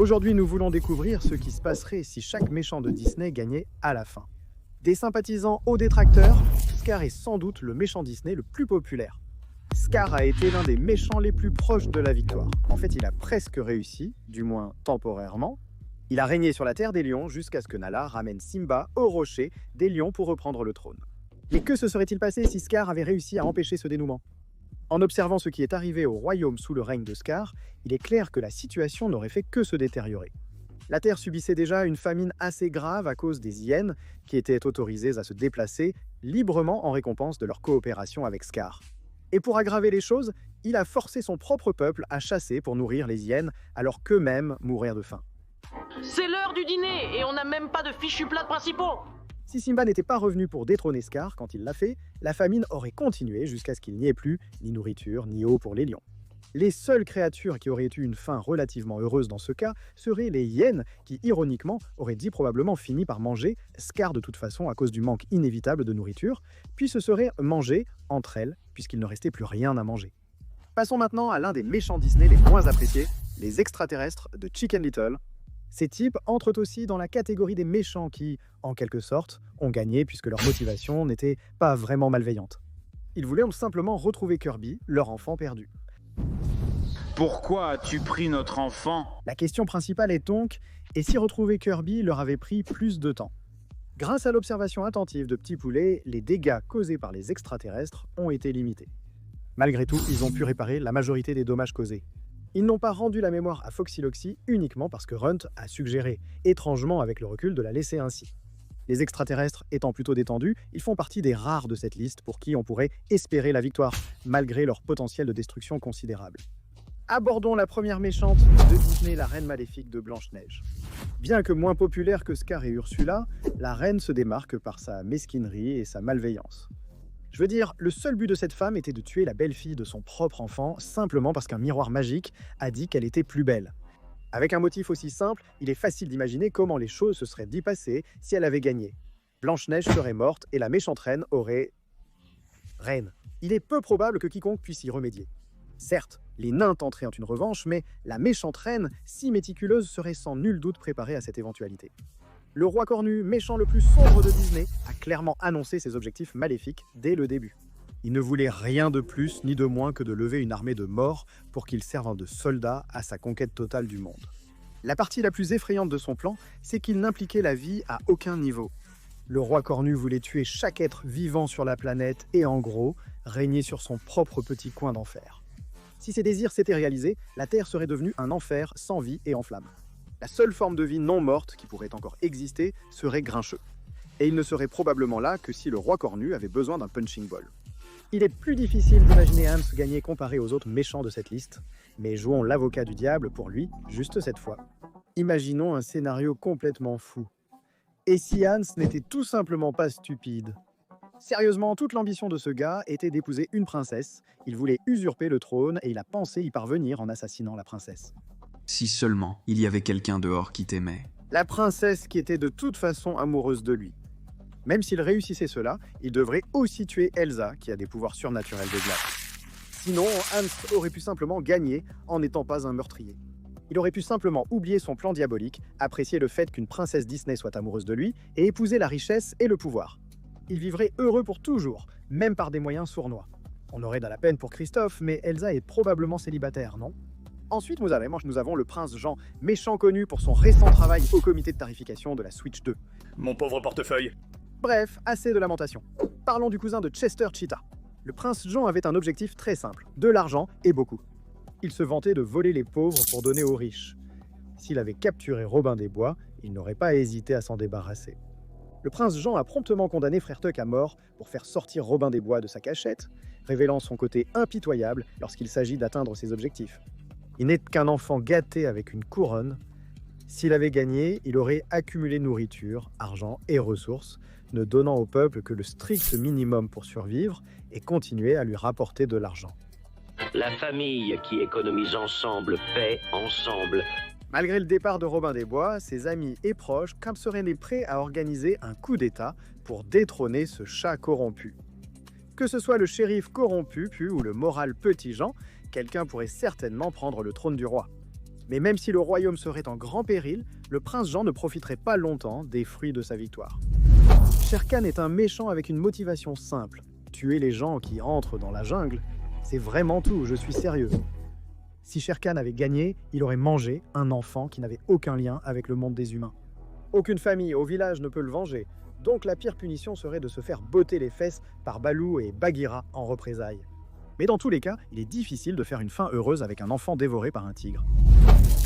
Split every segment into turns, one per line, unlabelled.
Aujourd'hui, nous voulons découvrir ce qui se passerait si chaque méchant de Disney gagnait à la fin. Des sympathisants aux détracteurs, Scar est sans doute le méchant Disney le plus populaire. Scar a été l'un des méchants les plus proches de la victoire. En fait, il a presque réussi, du moins temporairement. Il a régné sur la terre des lions jusqu'à ce que Nala ramène Simba au rocher des lions pour reprendre le trône. Mais que se serait-il passé si Scar avait réussi à empêcher ce dénouement ? En observant ce qui est arrivé au royaume sous le règne de Scar, il est clair que la situation n'aurait fait que se détériorer. La Terre subissait déjà une famine assez grave à cause des hyènes qui étaient autorisées à se déplacer librement en récompense de leur coopération avec Scar. Et pour aggraver les choses, il a forcé son propre peuple à chasser pour nourrir les hyènes alors qu'eux-mêmes mourraient de faim.
C'est l'heure du dîner et on n'a même pas de fichus plats principaux.
Si Simba n'était pas revenu pour détrôner Scar quand il l'a fait, la famine aurait continué jusqu'à ce qu'il n'y ait plus ni nourriture ni eau pour les lions. Les seules créatures qui auraient eu une fin relativement heureuse dans ce cas seraient les hyènes qui, ironiquement, auraient probablement fini par manger Scar de toute façon à cause du manque inévitable de nourriture, puis se seraient mangées entre elles puisqu'il ne restait plus rien à manger. Passons maintenant à l'un des méchants Disney les moins appréciés, les extraterrestres de Chicken Little. Ces types entrent aussi dans la catégorie des méchants qui, en quelque sorte, ont gagné puisque leur motivation n'était pas vraiment malveillante. Ils voulaient simplement retrouver Kirby, leur enfant perdu.
Pourquoi as-tu pris notre enfant ?
La question principale est donc, et si retrouver Kirby leur avait pris plus de temps ? Grâce à l'observation attentive de Petit Poulet, les dégâts causés par les extraterrestres ont été limités. Malgré tout, ils ont pu réparer la majorité des dommages causés. Ils n'ont pas rendu la mémoire à Foxy Loxy uniquement parce que Runt a suggéré, étrangement avec le recul, de la laisser ainsi. Les extraterrestres étant plutôt détendus, ils font partie des rares de cette liste pour qui on pourrait espérer la victoire, malgré leur potentiel de destruction considérable. Abordons la première méchante de Disney, la Reine Maléfique de Blanche-Neige. Bien que moins populaire que Scar et Ursula, la reine se démarque par sa mesquinerie et sa malveillance. Je veux dire, le seul but de cette femme était de tuer la belle-fille de son propre enfant, simplement parce qu'un miroir magique a dit qu'elle était plus belle. Avec un motif aussi simple, il est facile d'imaginer comment les choses se seraient dit passer si elle avait gagné. Blanche-Neige serait morte et la méchante reine aurait... Reine. Il est peu probable que quiconque puisse y remédier. Certes, les nains tenteraient une revanche, mais la méchante reine, si méticuleuse, serait sans nul doute préparée à cette éventualité. Le roi cornu, méchant le plus sombre de Disney, a clairement annoncé ses objectifs maléfiques dès le début. Il ne voulait rien de plus ni de moins que de lever une armée de morts pour qu'ils servent de soldats à sa conquête totale du monde. La partie la plus effrayante de son plan, c'est qu'il n'impliquait la vie à aucun niveau. Le roi cornu voulait tuer chaque être vivant sur la planète et en gros, régner sur son propre petit coin d'enfer. Si ses désirs s'étaient réalisés, la Terre serait devenue un enfer sans vie et en flammes. La seule forme de vie non morte qui pourrait encore exister serait Grincheux. Et il ne serait probablement là que si le roi cornu avait besoin d'un punching ball. Il est plus difficile d'imaginer Hans gagner comparé aux autres méchants de cette liste, mais jouons l'avocat du diable pour lui, juste cette fois. Imaginons un scénario complètement fou. Et si Hans n'était tout simplement pas stupide ? Sérieusement, toute l'ambition de ce gars était d'épouser une princesse, il voulait usurper le trône et il a pensé y parvenir en assassinant la princesse.
Si seulement il y avait quelqu'un dehors qui t'aimait.
La princesse qui était de toute façon amoureuse de lui. Même s'il réussissait cela, il devrait aussi tuer Elsa, qui a des pouvoirs surnaturels de glace. Sinon, Hans aurait pu simplement gagner en n'étant pas un meurtrier. Il aurait pu simplement oublier son plan diabolique, apprécier le fait qu'une princesse Disney soit amoureuse de lui et épouser la richesse et le pouvoir. Il vivrait heureux pour toujours, même par des moyens sournois. On aurait de la peine pour Christophe, mais Elsa est probablement célibataire, non ? Ensuite, nous avons le prince Jean, méchant connu pour son récent travail au comité de tarification de la Switch 2.
Mon pauvre portefeuille.
Bref, assez de lamentation. Parlons du cousin de Chester Cheetah. Le prince Jean avait un objectif très simple, de l'argent et beaucoup. Il se vantait de voler les pauvres pour donner aux riches. S'il avait capturé Robin des Bois, il n'aurait pas hésité à s'en débarrasser. Le prince Jean a promptement condamné Frère Tuck à mort pour faire sortir Robin des Bois de sa cachette, révélant son côté impitoyable lorsqu'il s'agit d'atteindre ses objectifs. Il n'est qu'un enfant gâté avec une couronne. S'il avait gagné, il aurait accumulé nourriture, argent et ressources, ne donnant au peuple que le strict minimum pour survivre et continuer à lui rapporter de l'argent.
La famille qui économise ensemble paie ensemble.
Malgré le départ de Robin des Bois, ses amis et proches seraient prêts à organiser un coup d'État pour détrôner ce chat corrompu. Que ce soit le shérif corrompu ou le moral petit Jean, quelqu'un pourrait certainement prendre le trône du roi. Mais même si le royaume serait en grand péril, le prince Jean ne profiterait pas longtemps des fruits de sa victoire. Shere Khan est un méchant avec une motivation simple. Tuer les gens qui entrent dans la jungle, c'est vraiment tout, je suis sérieux. Si Shere Khan avait gagné, il aurait mangé un enfant qui n'avait aucun lien avec le monde des humains. Aucune famille au village ne peut le venger, donc la pire punition serait de se faire botter les fesses par Baloo et Bagheera en représailles. Mais dans tous les cas, il est difficile de faire une fin heureuse avec un enfant dévoré par un tigre.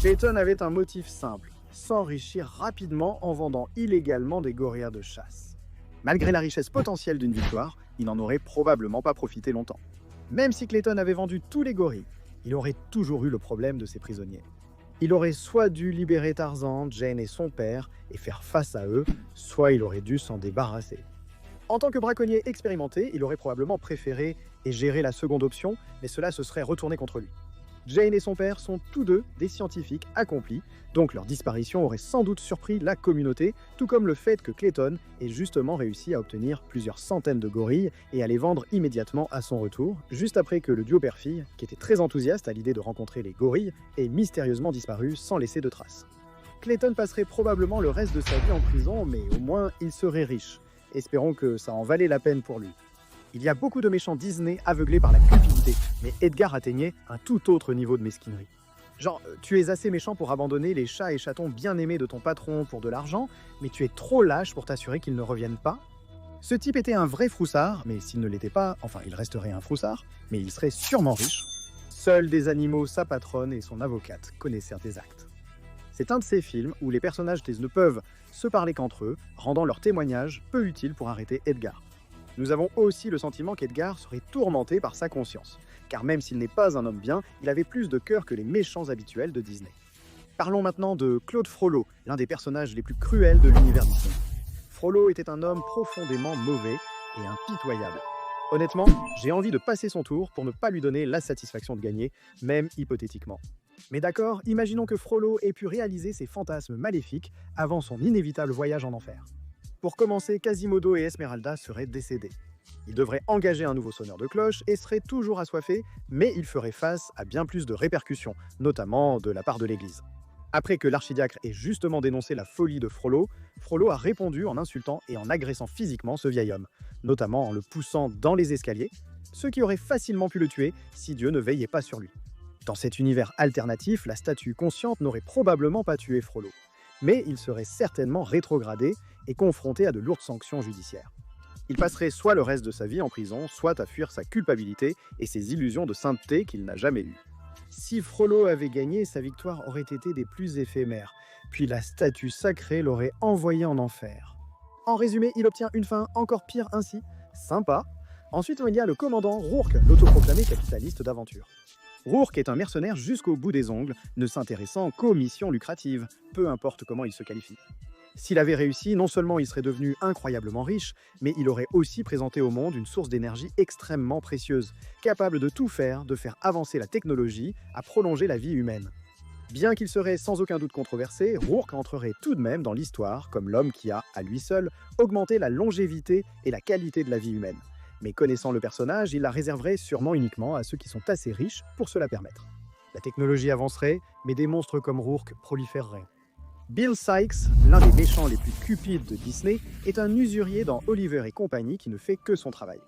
Clayton avait un motif simple, s'enrichir rapidement en vendant illégalement des gorillas de chasse. Malgré la richesse potentielle d'une victoire, il n'en aurait probablement pas profité longtemps. Même si Clayton avait vendu tous les gorilles, il aurait toujours eu le problème de ses prisonniers. Il aurait soit dû libérer Tarzan, Jane et son père et faire face à eux, soit il aurait dû s'en débarrasser. En tant que braconnier expérimenté, il aurait probablement préféré et géré la seconde option, mais cela se serait retourné contre lui. Jane et son père sont tous deux des scientifiques accomplis, donc leur disparition aurait sans doute surpris la communauté, tout comme le fait que Clayton ait justement réussi à obtenir plusieurs centaines de gorilles et à les vendre immédiatement à son retour, juste après que le duo père-fille, qui était très enthousiaste à l'idée de rencontrer les gorilles, ait mystérieusement disparu sans laisser de traces. Clayton passerait probablement le reste de sa vie en prison, mais au moins il serait riche. Espérons que ça en valait la peine pour lui. Il y a beaucoup de méchants Disney aveuglés par la cupidité, mais Edgar atteignait un tout autre niveau de mesquinerie. Genre, tu es assez méchant pour abandonner les chats et chatons bien aimés de ton patron pour de l'argent, mais tu es trop lâche pour t'assurer qu'ils ne reviennent pas. Ce type était un vrai froussard, mais s'il ne l'était pas, enfin il resterait un froussard, mais il serait sûrement riche. Seuls des animaux, sa patronne et son avocate connaissèrent des actes. C'est un de ces films où les personnages ne peuvent se parler qu'entre eux, rendant leur témoignage peu utile pour arrêter Edgar. Nous avons aussi le sentiment qu'Edgar serait tourmenté par sa conscience, car même s'il n'est pas un homme bien, il avait plus de cœur que les méchants habituels de Disney. Parlons maintenant de Claude Frollo, l'un des personnages les plus cruels de l'univers Disney. Frollo était un homme profondément mauvais et impitoyable. Honnêtement, j'ai envie de passer son tour pour ne pas lui donner la satisfaction de gagner, même hypothétiquement. Mais d'accord, imaginons que Frollo ait pu réaliser ses fantasmes maléfiques avant son inévitable voyage en enfer. Pour commencer, Quasimodo et Esmeralda seraient décédés. Il devrait engager un nouveau sonneur de cloche et serait toujours assoiffé, mais il ferait face à bien plus de répercussions, notamment de la part de l'Église. Après que l'archidiacre ait justement dénoncé la folie de Frollo, Frollo a répondu en insultant et en agressant physiquement ce vieil homme, notamment en le poussant dans les escaliers, ce qui aurait facilement pu le tuer si Dieu ne veillait pas sur lui. Dans cet univers alternatif, la statue consciente n'aurait probablement pas tué Frollo, mais il serait certainement rétrogradé et confronté à de lourdes sanctions judiciaires. Il passerait soit le reste de sa vie en prison, soit à fuir sa culpabilité et ses illusions de sainteté qu'il n'a jamais eues. Si Frollo avait gagné, sa victoire aurait été des plus éphémères, puis la statue sacrée l'aurait envoyé en enfer. En résumé, il obtient une fin encore pire ainsi, sympa. Ensuite, il y a le commandant Rourke, l'autoproclamé capitaliste d'aventure. Rourke est un mercenaire jusqu'au bout des ongles, ne s'intéressant qu'aux missions lucratives, peu importe comment il se qualifie. S'il avait réussi, non seulement il serait devenu incroyablement riche, mais il aurait aussi présenté au monde une source d'énergie extrêmement précieuse, capable de tout faire, de faire avancer la technologie, à prolonger la vie humaine. Bien qu'il serait sans aucun doute controversé, Rourke entrerait tout de même dans l'histoire comme l'homme qui a, à lui seul, augmenté la longévité et la qualité de la vie humaine. Mais connaissant le personnage, il la réserverait sûrement uniquement à ceux qui sont assez riches pour se la permettre. La technologie avancerait, mais des monstres comme Rourke proliféreraient. Bill Sikes, l'un des méchants les plus cupides de Disney, est un usurier dans Oliver et compagnie qui ne fait que son travail.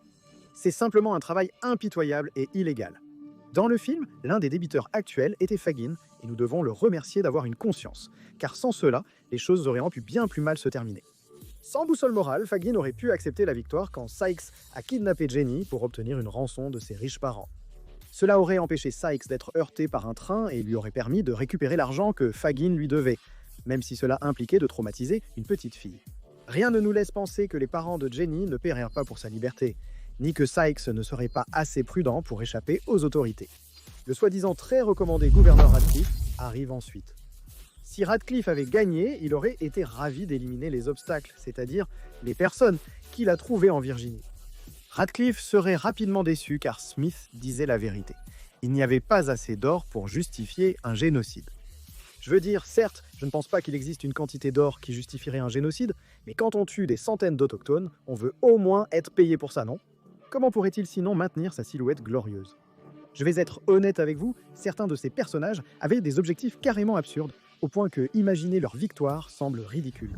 C'est simplement un travail impitoyable et illégal. Dans le film, l'un des débiteurs actuels était Fagin, et nous devons le remercier d'avoir une conscience, car sans cela, les choses auraient pu bien plus mal se terminer. Sans boussole morale, Fagin aurait pu accepter la victoire quand Sykes a kidnappé Jenny pour obtenir une rançon de ses riches parents. Cela aurait empêché Sykes d'être heurté par un train et lui aurait permis de récupérer l'argent que Fagin lui devait, même si cela impliquait de traumatiser une petite fille. Rien ne nous laisse penser que les parents de Jenny ne paieraient pas pour sa liberté, ni que Sykes ne serait pas assez prudent pour échapper aux autorités. Le soi-disant très recommandé gouverneur Radcliffe arrive ensuite. Si Radcliffe avait gagné, il aurait été ravi d'éliminer les obstacles, c'est-à-dire les personnes qu'il a trouvées en Virginie. Radcliffe serait rapidement déçu car Smith disait la vérité. Il n'y avait pas assez d'or pour justifier un génocide. Je veux dire, certes, je ne pense pas qu'il existe une quantité d'or qui justifierait un génocide, mais quand on tue des centaines d'autochtones, on veut au moins être payé pour ça, non ? Comment pourrait-il sinon maintenir sa silhouette glorieuse ? Je vais être honnête avec vous, certains de ces personnages avaient des objectifs carrément absurdes, au point que imaginer leur victoire semble ridicule.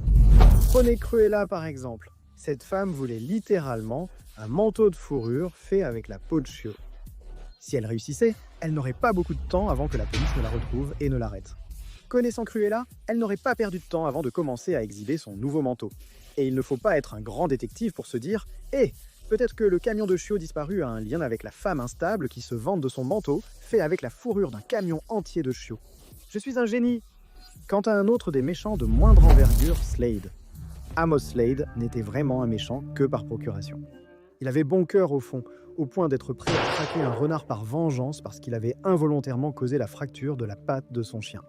Prenez Cruella par exemple. Cette femme voulait littéralement un manteau de fourrure fait avec la peau de chiot. Si elle réussissait, elle n'aurait pas beaucoup de temps avant que la police ne la retrouve et ne l'arrête. Connaissant Cruella, elle n'aurait pas perdu de temps avant de commencer à exhiber son nouveau manteau. Et il ne faut pas être un grand détective pour se dire « Hé, peut-être que le camion de chiot disparu a un lien avec la femme instable qui se vante de son manteau fait avec la fourrure d'un camion entier de chiots. Je suis un génie !» Quant à un autre des méchants de moindre envergure, Slade. Amos Slade n'était vraiment un méchant que par procuration. Il avait bon cœur au fond, au point d'être prêt à traquer un renard par vengeance parce qu'il avait involontairement causé la fracture de la patte de son chien.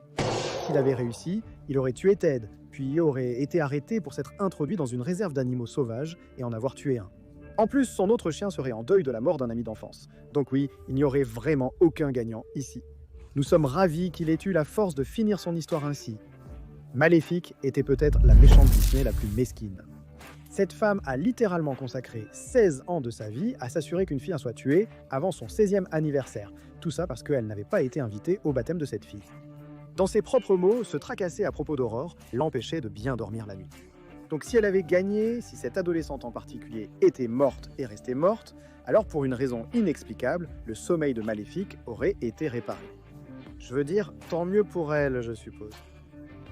S'il avait réussi, il aurait tué Ted, puis aurait été arrêté pour s'être introduit dans une réserve d'animaux sauvages et en avoir tué un. En plus, son autre chien serait en deuil de la mort d'un ami d'enfance. Donc oui, il n'y aurait vraiment aucun gagnant ici. Nous sommes ravis qu'il ait eu la force de finir son histoire ainsi. Maléfique était peut-être la méchante Disney la plus mesquine. Cette femme a littéralement consacré 16 ans de sa vie à s'assurer qu'une fille soit tuée avant son 16e anniversaire. Tout ça parce qu'elle n'avait pas été invitée au baptême de cette fille. Dans ses propres mots, se tracasser à propos d'Aurore l'empêchait de bien dormir la nuit. Donc si elle avait gagné, si cette adolescente en particulier était morte et restée morte, alors pour une raison inexplicable, le sommeil de Maléfique aurait été réparé. Je veux dire, tant mieux pour elle, je suppose.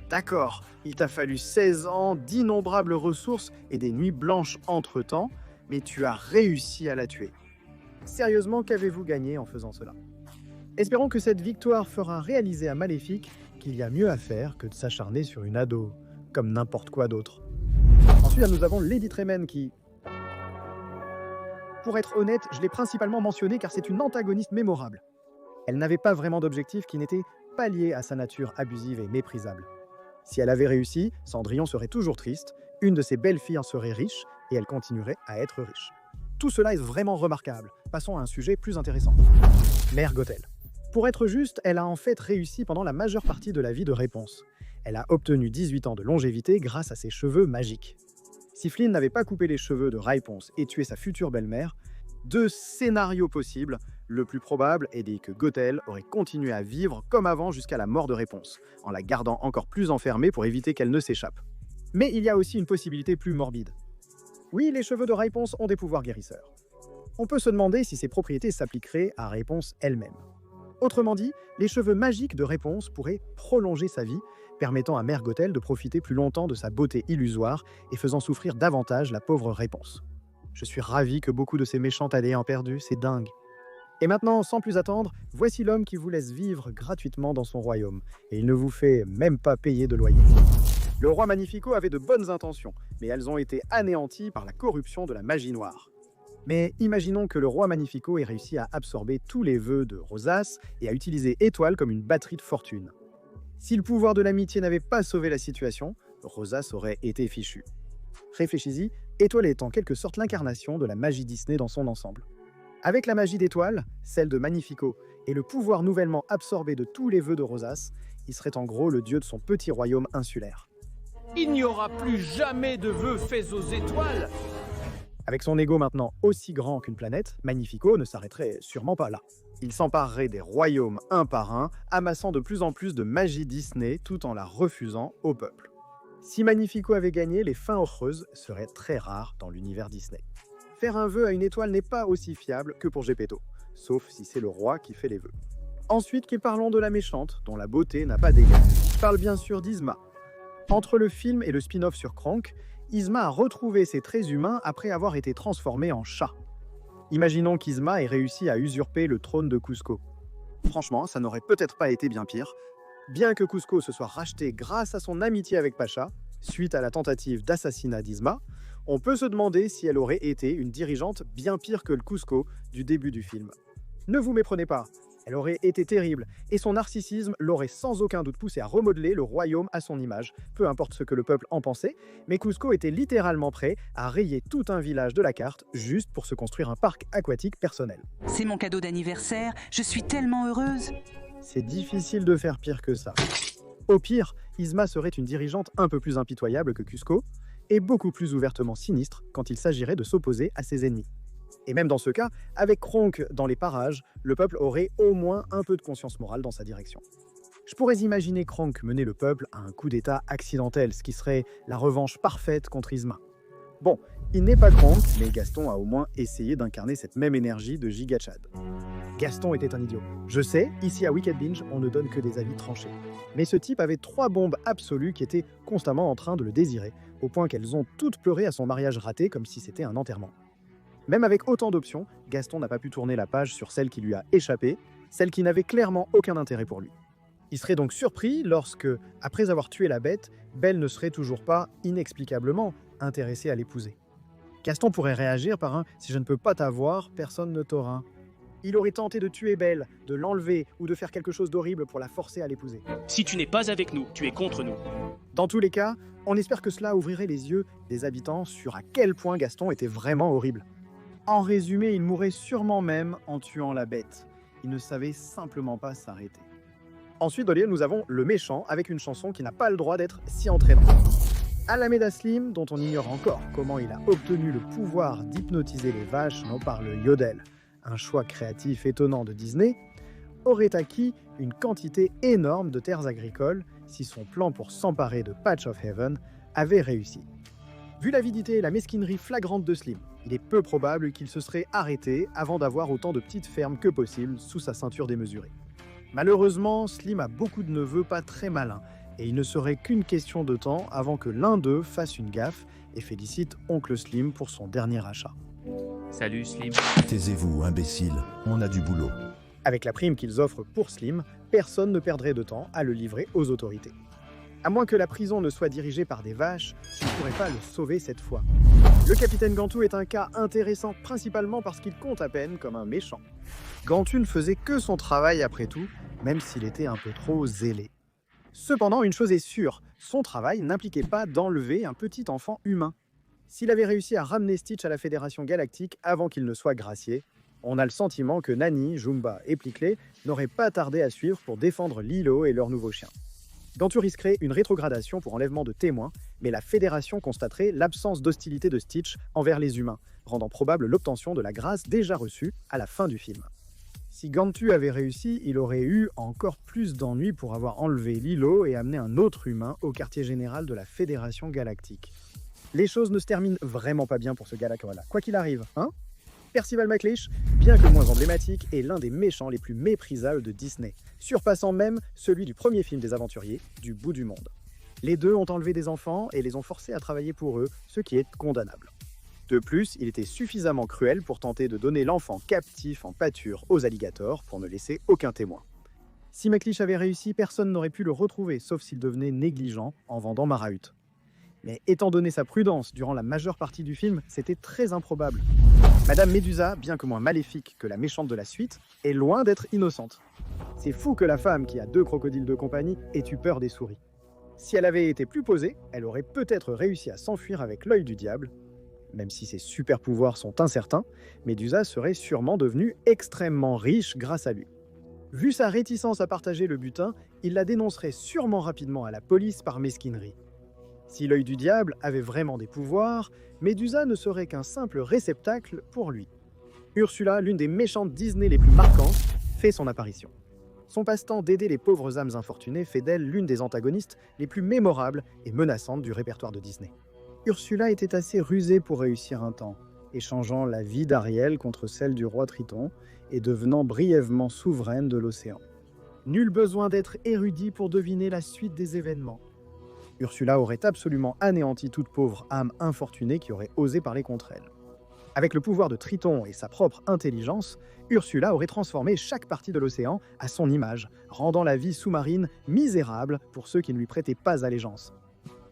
D'accord, il t'a fallu 16 ans, d'innombrables ressources et des nuits blanches entre-temps, mais tu as réussi à la tuer. Sérieusement, qu'avez-vous gagné en faisant cela ? Espérons que cette victoire fera réaliser à Maléfique qu'il y a mieux à faire que de s'acharner sur une ado, comme n'importe quoi d'autre. Ensuite, nous avons Lady Tremaine qui... Pour être honnête, je l'ai principalement mentionnée car c'est une antagoniste mémorable. Elle n'avait pas vraiment d'objectif qui n'était pas lié à sa nature abusive et méprisable. Si elle avait réussi, Cendrillon serait toujours triste, une de ses belles-filles en serait riche et elle continuerait à être riche. Tout cela est vraiment remarquable. Passons à un sujet plus intéressant. Mère Gothel. Pour être juste, elle a en fait réussi pendant la majeure partie de la vie de Réponse. Elle a obtenu 18 ans de longévité grâce à ses cheveux magiques. Si Flynn n'avait pas coupé les cheveux de Réponse et tué sa future belle-mère, 2 scénarios possibles. Le plus probable est que Gothel aurait continué à vivre comme avant jusqu'à la mort de Réponse, en la gardant encore plus enfermée pour éviter qu'elle ne s'échappe. Mais il y a aussi une possibilité plus morbide. Oui, les cheveux de Réponse ont des pouvoirs guérisseurs. On peut se demander si ces propriétés s'appliqueraient à Réponse elle-même. Autrement dit, les cheveux magiques de Réponse pourraient prolonger sa vie, permettant à Mère Gothel de profiter plus longtemps de sa beauté illusoire et faisant souffrir davantage la pauvre Réponse. Je suis ravi que beaucoup de ces méchants aient en perdu, c'est dingue. Et maintenant, sans plus attendre, voici l'homme qui vous laisse vivre gratuitement dans son royaume, et il ne vous fait même pas payer de loyer. Le roi Magnifico avait de bonnes intentions, mais elles ont été anéanties par la corruption de la magie noire. Mais imaginons que le roi Magnifico ait réussi à absorber tous les vœux de Rosas et à utiliser Étoile comme une batterie de fortune. Si le pouvoir de l'amitié n'avait pas sauvé la situation, Rosas aurait été fichu. Réfléchis-y, Étoile est en quelque sorte l'incarnation de la magie Disney dans son ensemble. Avec la magie d'Étoile, celle de Magnifico, et le pouvoir nouvellement absorbé de tous les vœux de Rosas, il serait en gros le dieu de son petit royaume insulaire.
Il n'y aura plus jamais de vœux faits aux étoiles.
Avec son ego maintenant aussi grand qu'une planète, Magnifico ne s'arrêterait sûrement pas là. Il s'emparerait des royaumes un par un, amassant de plus en plus de magie Disney tout en la refusant au peuple. Si Magnifico avait gagné, les fins heureuses seraient très rares dans l'univers Disney. Faire un vœu à une étoile n'est pas aussi fiable que pour Geppetto, sauf si c'est le roi qui fait les vœux. Ensuite, parlons de la méchante, dont la beauté n'a pas d'égal. Je parle bien sûr d'Yzma. Entre le film et le spin-off sur Kronk, Yzma a retrouvé ses traits humains après avoir été transformée en chat. Imaginons qu'Yzma ait réussi à usurper le trône de Kuzco. Franchement, ça n'aurait peut-être pas été bien pire. Bien que Kuzco se soit racheté grâce à son amitié avec Pacha, suite à la tentative d'assassinat d'Yzma, on peut se demander si elle aurait été une dirigeante bien pire que le Kuzco du début du film. Ne vous méprenez pas, elle aurait été terrible, et son narcissisme l'aurait sans aucun doute poussé à remodeler le royaume à son image, peu importe ce que le peuple en pensait, mais Kuzco était littéralement prêt à rayer tout un village de la carte juste pour se construire un parc aquatique personnel.
C'est mon cadeau d'anniversaire, je suis tellement heureuse.
C'est difficile de faire pire que ça. Au pire, Yzma serait une dirigeante un peu plus impitoyable que Kuzco, et beaucoup plus ouvertement sinistre quand il s'agirait de s'opposer à ses ennemis. Et même dans ce cas, avec Kronk dans les parages, le peuple aurait au moins un peu de conscience morale dans sa direction. Je pourrais imaginer Kronk mener le peuple à un coup d'état accidentel, ce qui serait la revanche parfaite contre Yzma. Bon, il n'est pas Kronk, mais Gaston a au moins essayé d'incarner cette même énergie de Giga Chad. Gaston était un idiot. Je sais, ici à Wicked Binge, on ne donne que des avis tranchés. Mais ce type avait 3 bombes absolues qui étaient constamment en train de le désirer, au point qu'elles ont toutes pleuré à son mariage raté comme si c'était un enterrement. Même avec autant d'options, Gaston n'a pas pu tourner la page sur celle qui lui a échappé, celle qui n'avait clairement aucun intérêt pour lui. Il serait donc surpris lorsque, après avoir tué la bête, Belle ne serait toujours pas, inexplicablement, intéressée à l'épouser. Gaston pourrait réagir par un « si je ne peux pas t'avoir, personne ne t'aura ». Il aurait tenté de tuer Belle, de l'enlever ou de faire quelque chose d'horrible pour la forcer à l'épouser.
Si tu n'es pas avec nous, tu es contre nous.
Dans tous les cas, on espère que cela ouvrirait les yeux des habitants sur à quel point Gaston était vraiment horrible. En résumé, il mourrait sûrement même en tuant la bête. Il ne savait simplement pas s'arrêter. Ensuite, au lieu, nous avons le méchant avec une chanson qui n'a pas le droit d'être si entraînante. Alameda Slim, dont on ignore encore comment il a obtenu le pouvoir d'hypnotiser les vaches, non par le yodel, un choix créatif étonnant de Disney, aurait acquis une quantité énorme de terres agricoles si son plan pour s'emparer de Patch of Heaven avait réussi. Vu l'avidité et la mesquinerie flagrante de Slim, il est peu probable qu'il se serait arrêté avant d'avoir autant de petites fermes que possible sous sa ceinture démesurée. Malheureusement, Slim a beaucoup de neveux pas très malins, et il ne serait qu'une question de temps avant que l'un d'eux fasse une gaffe et félicite Oncle Slim pour son dernier achat.
Salut Slim.
Taisez-vous, imbécile, on a du boulot.
Avec la prime qu'ils offrent pour Slim, personne ne perdrait de temps à le livrer aux autorités. À moins que la prison ne soit dirigée par des vaches, tu ne pourrais pas le sauver cette fois. Le capitaine Gantu est un cas intéressant principalement parce qu'il compte à peine comme un méchant. Gantu ne faisait que son travail après tout, même s'il était un peu trop zélé. Cependant, une chose est sûre, son travail n'impliquait pas d'enlever un petit enfant humain. S'il avait réussi à ramener Stitch à la Fédération Galactique avant qu'il ne soit gracié, on a le sentiment que Nani, Jumba et Plickley n'auraient pas tardé à suivre pour défendre Lilo et leur nouveau chien. Gantu risquerait une rétrogradation pour enlèvement de témoins, mais la Fédération constaterait l'absence d'hostilité de Stitch envers les humains, rendant probable l'obtention de la grâce déjà reçue à la fin du film. Si Gantu avait réussi, il aurait eu encore plus d'ennuis pour avoir enlevé Lilo et amené un autre humain au quartier général de la Fédération Galactique. Les choses ne se terminent vraiment pas bien pour ce Galacrola, quoi qu'il arrive, hein? Percival McLeish, bien que moins emblématique, est l'un des méchants les plus méprisables de Disney, surpassant même celui du premier film des aventuriers, Du bout du monde. Les deux ont enlevé des enfants et les ont forcés à travailler pour eux, ce qui est condamnable. De plus, il était suffisamment cruel pour tenter de donner l'enfant captif en pâture aux alligators pour ne laisser aucun témoin. Si McLeish avait réussi, personne n'aurait pu le retrouver, sauf s'il devenait négligent en vendant Marahut. Mais étant donné sa prudence durant la majeure partie du film, c'était très improbable. Madame Médusa, bien que moins maléfique que la méchante de la suite, est loin d'être innocente. C'est fou que la femme qui a 2 crocodiles de compagnie ait eu peur des souris. Si elle avait été plus posée, elle aurait peut-être réussi à s'enfuir avec l'œil du diable. Même si ses super pouvoirs sont incertains, Médusa serait sûrement devenue extrêmement riche grâce à lui. Vu sa réticence à partager le butin, il la dénoncerait sûrement rapidement à la police par mesquinerie. Si l'œil du diable avait vraiment des pouvoirs, Médusa ne serait qu'un simple réceptacle pour lui. Ursula, l'une des méchantes Disney les plus marquantes, fait son apparition. Son passe-temps d'aider les pauvres âmes infortunées fait d'elle l'une des antagonistes les plus mémorables et menaçantes du répertoire de Disney. Ursula était assez rusée pour réussir un temps, échangeant la vie d'Ariel contre celle du roi Triton et devenant brièvement souveraine de l'océan. Nul besoin d'être érudit pour deviner la suite des événements. Ursula aurait absolument anéanti toute pauvre âme infortunée qui aurait osé parler contre elle. Avec le pouvoir de Triton et sa propre intelligence, Ursula aurait transformé chaque partie de l'océan à son image, rendant la vie sous-marine misérable pour ceux qui ne lui prêtaient pas allégeance.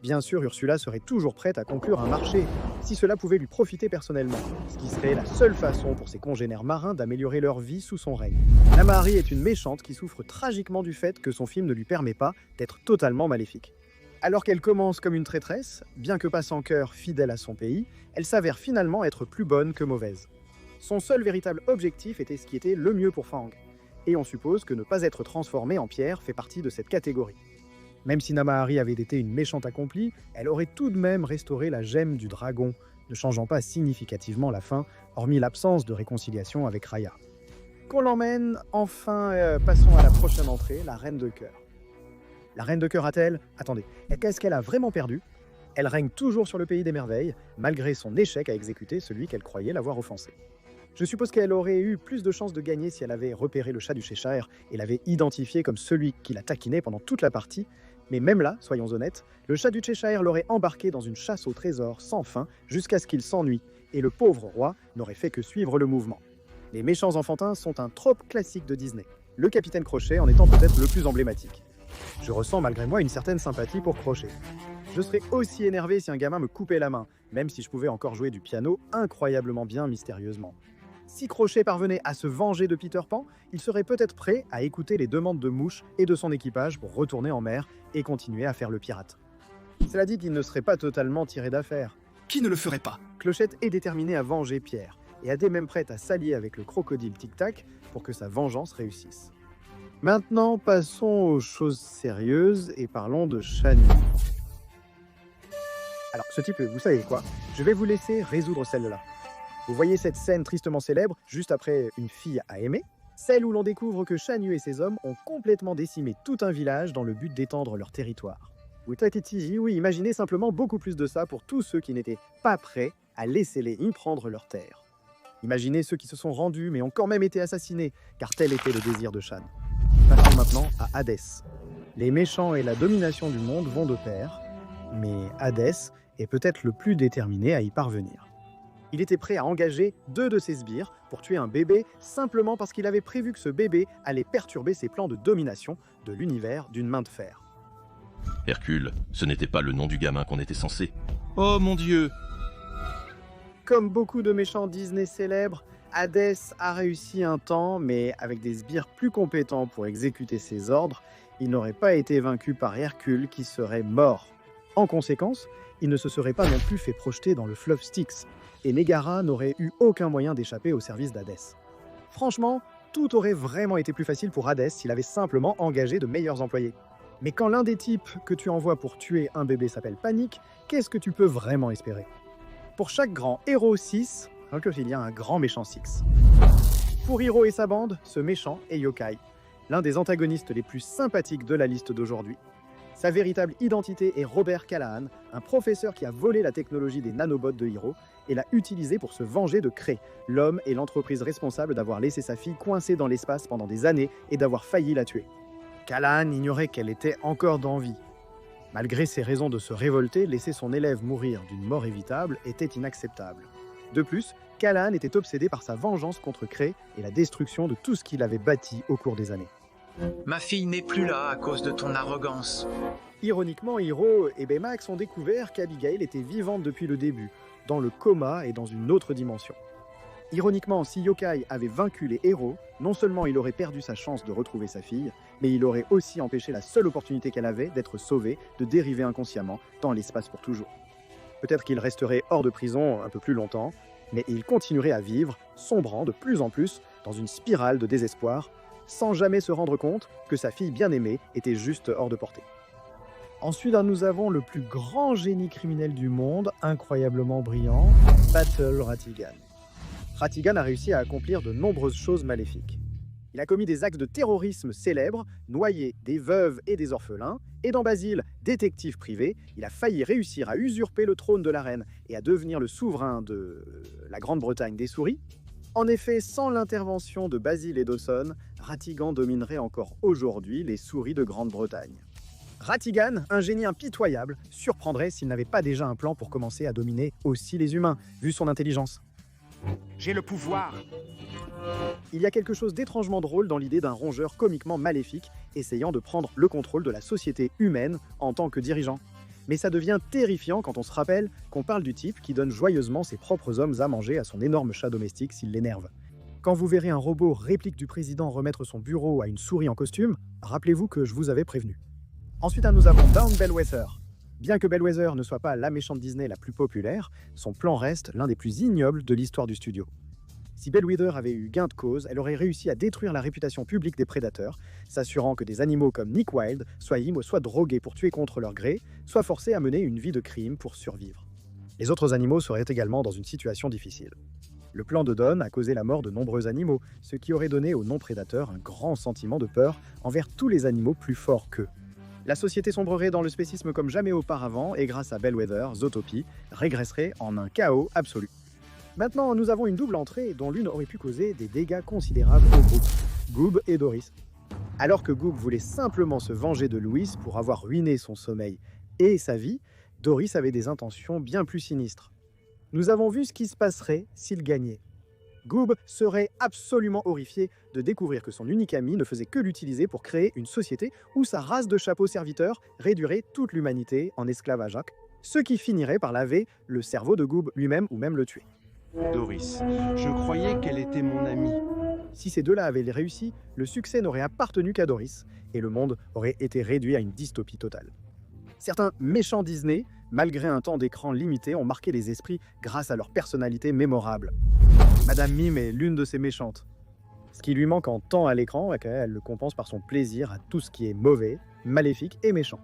Bien sûr, Ursula serait toujours prête à conclure un marché, si cela pouvait lui profiter personnellement, ce qui serait la seule façon pour ses congénères marins d'améliorer leur vie sous son règne. Namahari est une méchante qui souffre tragiquement du fait que son film ne lui permet pas d'être totalement maléfique. Alors qu'elle commence comme une traîtresse, bien que pas sans cœur, fidèle à son pays, elle s'avère finalement être plus bonne que mauvaise. Son seul véritable objectif était ce qui était le mieux pour Fang, et on suppose que ne pas être transformée en pierre fait partie de cette catégorie. Même si Namahari avait été une méchante accomplie, elle aurait tout de même restauré la gemme du dragon, ne changeant pas significativement la fin, hormis l'absence de réconciliation avec Raya. Qu'on l'emmène, enfin, passons à la prochaine entrée, la Reine de Cœur. La Reine de Cœur a-t-elle... Attendez, qu'est-ce qu'elle a vraiment perdu? Elle règne toujours sur le pays des merveilles, malgré son échec à exécuter celui qu'elle croyait l'avoir offensé. Je suppose qu'elle aurait eu plus de chances de gagner si elle avait repéré le chat du Cheshire et l'avait identifié comme celui qui la taquinait pendant toute la partie, mais même là, soyons honnêtes, le chat du Cheshire l'aurait embarqué dans une chasse au trésor sans fin jusqu'à ce qu'il s'ennuie, et le pauvre roi n'aurait fait que suivre le mouvement. Les méchants enfantins sont un trope classique de Disney, le capitaine Crochet en étant peut-être le plus emblématique. Je ressens malgré moi une certaine sympathie pour Crochet. Je serais aussi énervé si un gamin me coupait la main, même si je pouvais encore jouer du piano incroyablement bien mystérieusement. Si Crochet parvenait à se venger de Peter Pan, il serait peut-être prêt à écouter les demandes de Mouche et de son équipage pour retourner en mer et continuer à faire le pirate. Cela dit qu'il ne serait pas totalement tiré d'affaire.
Qui ne le ferait pas?
Clochette est déterminé à venger Pierre, et Adé même prête à s'allier avec le crocodile Tic Tac pour que sa vengeance réussisse. Maintenant, passons aux choses sérieuses et parlons de Chanu. Alors, ce type, vous savez quoi? Je vais vous laisser résoudre celle-là. Vous voyez cette scène tristement célèbre, juste après Une fille à aimer? Celle où l'on découvre que Chanu et ses hommes ont complètement décimé tout un village dans le but d'étendre leur territoire. Oui, imaginez simplement beaucoup plus de ça pour tous ceux qui n'étaient pas prêts à laisser les Im prendre leur terre. Imaginez ceux qui se sont rendus mais ont quand même été assassinés, car tel était le désir de Shan. Passons maintenant à Hadès. Les méchants et la domination du monde vont de pair, mais Hadès est peut-être le plus déterminé à y parvenir. Il était prêt à engager 2 de ses sbires pour tuer un bébé simplement parce qu'il avait prévu que ce bébé allait perturber ses plans de domination de l'univers d'une main de fer.
Hercule, ce n'était pas le nom du gamin qu'on était censé. Oh mon Dieu!
Comme beaucoup de méchants Disney célèbres, Hadès a réussi un temps, mais avec des sbires plus compétents pour exécuter ses ordres, il n'aurait pas été vaincu par Hercule qui serait mort. En conséquence, il ne se serait pas non plus fait projeter dans le fleuve Styx, et Mégara n'aurait eu aucun moyen d'échapper au service d'Hadès. Franchement, tout aurait vraiment été plus facile pour Hadès s'il avait simplement engagé de meilleurs employés. Mais quand l'un des types que tu envoies pour tuer un bébé s'appelle Panique, qu'est-ce que tu peux vraiment espérer? Pour chaque grand héros 6, il y a un grand méchant 6. Pour Hiro et sa bande, ce méchant est Yokai, l'un des antagonistes les plus sympathiques de la liste d'aujourd'hui. Sa véritable identité est Robert Callahan, un professeur qui a volé la technologie des nanobots de Hiro et l'a utilisée pour se venger de Kree, l'homme et l'entreprise responsable d'avoir laissé sa fille coincée dans l'espace pendant des années et d'avoir failli la tuer. Callahan ignorait qu'elle était encore en vie. Malgré ses raisons de se révolter, laisser son élève mourir d'une mort évitable était inacceptable. De plus, Callahan était obsédé par sa vengeance contre Kree et la destruction de tout ce qu'il avait bâti au cours des années.
Ma fille n'est plus là à cause de ton arrogance.
Ironiquement, Hiro et Baymax ont découvert qu'Abigail était vivante depuis le début, dans le coma et dans une autre dimension. Ironiquement, si Yokai avait vaincu les héros, non seulement il aurait perdu sa chance de retrouver sa fille, mais il aurait aussi empêché la seule opportunité qu'elle avait d'être sauvée, de dériver inconsciemment dans l'espace pour toujours. Peut-être qu'il resterait hors de prison un peu plus longtemps, mais il continuerait à vivre, sombrant de plus en plus dans une spirale de désespoir, sans jamais se rendre compte que sa fille bien-aimée était juste hors de portée. Ensuite, nous avons le plus grand génie criminel du monde, incroyablement brillant, Battle Ratigan. Ratigan a réussi à accomplir de nombreuses choses maléfiques. Il a commis des actes de terrorisme célèbres, noyé des veuves et des orphelins, et dans Basile, détective privé, il a failli réussir à usurper le trône de la reine et à devenir le souverain de la Grande-Bretagne des souris. En effet, sans l'intervention de Basile et Dawson, Ratigan dominerait encore aujourd'hui les souris de Grande-Bretagne. Ratigan, un génie impitoyable, surprendrait s'il n'avait pas déjà un plan pour commencer à dominer aussi les humains, vu son intelligence.
J'ai le pouvoir.
Il y a quelque chose d'étrangement drôle dans l'idée d'un rongeur comiquement maléfique essayant de prendre le contrôle de la société humaine en tant que dirigeant. Mais ça devient terrifiant quand on se rappelle qu'on parle du type qui donne joyeusement ses propres hommes à manger à son énorme chat domestique s'il l'énerve. Quand vous verrez un robot réplique du président remettre son bureau à une souris en costume, rappelez-vous que je vous avais prévenu. Ensuite, nous avons Dawn Bellwether. Bien que Bellwether ne soit pas la méchante Disney la plus populaire, son plan reste l'un des plus ignobles de l'histoire du studio. Si Bellwether avait eu gain de cause, elle aurait réussi à détruire la réputation publique des prédateurs, s'assurant que des animaux comme Nick Wilde soient drogués pour tuer contre leur gré, soit forcés à mener une vie de crime pour survivre. Les autres animaux seraient également dans une situation difficile. Le plan de Don a causé la mort de nombreux animaux, ce qui aurait donné aux non-prédateurs un grand sentiment de peur envers tous les animaux plus forts qu'eux. La société sombrerait dans le spécisme comme jamais auparavant et grâce à Bellwether, Zootopie régresserait en un chaos absolu. Maintenant, nous avons une double entrée dont l'une aurait pu causer des dégâts considérables au groupe, Goob et Doris. Alors que Goob voulait simplement se venger de Louis pour avoir ruiné son sommeil et sa vie, Doris avait des intentions bien plus sinistres. Nous avons vu ce qui se passerait s'il gagnait. Goob serait absolument horrifié de découvrir que son unique ami ne faisait que l'utiliser pour créer une société où sa race de chapeaux serviteurs réduirait toute l'humanité en esclavage, ce qui finirait par laver le cerveau de Goob lui-même ou même le tuer.
Doris, je croyais qu'elle était mon amie.
Si ces deux-là avaient réussi, le succès n'aurait appartenu qu'à Doris, et le monde aurait été réduit à une dystopie totale. Certains méchants Disney, malgré un temps d'écran limité, ont marqué les esprits grâce à leur personnalité mémorable. Madame Mime est l'une de ces méchantes. Ce qui lui manque en temps à l'écran, elle le compense par son plaisir à tout ce qui est mauvais, maléfique et méchant.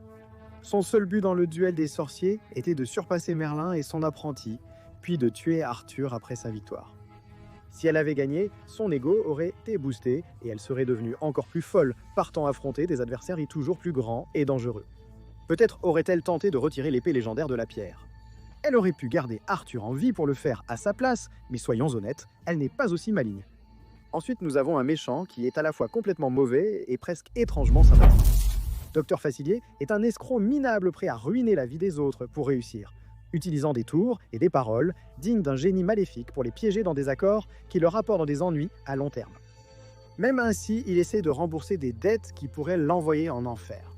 Son seul but dans le duel des sorciers était de surpasser Merlin et son apprenti, puis de tuer Arthur après sa victoire. Si elle avait gagné, son ego aurait été boosté et elle serait devenue encore plus folle, partant affronter des adversaires toujours plus grands et dangereux. Peut-être aurait-elle tenté de retirer l'épée légendaire de la pierre. Elle aurait pu garder Arthur en vie pour le faire à sa place, mais soyons honnêtes, elle n'est pas aussi maligne. Ensuite, nous avons un méchant qui est à la fois complètement mauvais et presque étrangement sympathique. Docteur Facilier est un escroc minable prêt à ruiner la vie des autres pour réussir, utilisant des tours et des paroles dignes d'un génie maléfique pour les piéger dans des accords qui leur apportent des ennuis à long terme. Même ainsi, il essaie de rembourser des dettes qui pourraient l'envoyer en enfer.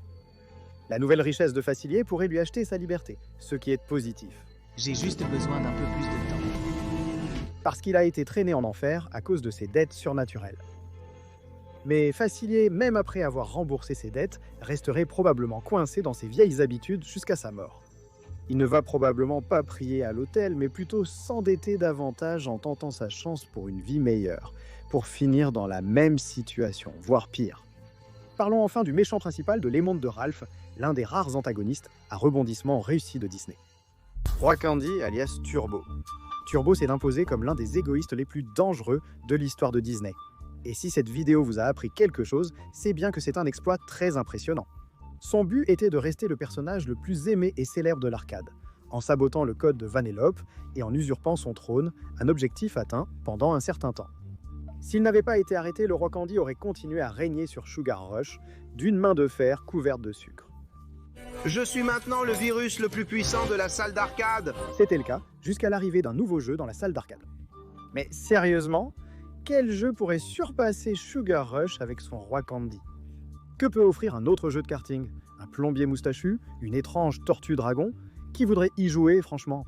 La nouvelle richesse de Facilier pourrait lui acheter sa liberté, ce qui est positif.
J'ai juste besoin d'un peu plus de temps.
Parce qu'il a été traîné en enfer à cause de ses dettes surnaturelles. Mais Facilier, même après avoir remboursé ses dettes, resterait probablement coincé dans ses vieilles habitudes jusqu'à sa mort. Il ne va probablement pas prier à l'autel, mais plutôt s'endetter davantage en tentant sa chance pour une vie meilleure, pour finir dans la même situation, voire pire. Parlons enfin du méchant principal de L'émonde de Ralph, l'un des rares antagonistes à rebondissement réussi de Disney. Roi Candy, alias Turbo. Turbo s'est imposé comme l'un des égoïstes les plus dangereux de l'histoire de Disney. Et si cette vidéo vous a appris quelque chose, c'est bien que c'est un exploit très impressionnant. Son but était de rester le personnage le plus aimé et célèbre de l'arcade, en sabotant le code de Vanellope et en usurpant son trône, un objectif atteint pendant un certain temps. S'il n'avait pas été arrêté, le Roi Candy aurait continué à régner sur Sugar Rush, d'une main de fer couverte de sucre.
Je suis maintenant le virus le plus puissant de la salle d'arcade.
C'était le cas, jusqu'à l'arrivée d'un nouveau jeu dans la salle d'arcade. Mais sérieusement, quel jeu pourrait surpasser Sugar Rush avec son Roi Candy ? Que peut offrir un autre jeu de karting ? Un plombier moustachu ? Une étrange tortue dragon ? Qui voudrait y jouer, franchement ?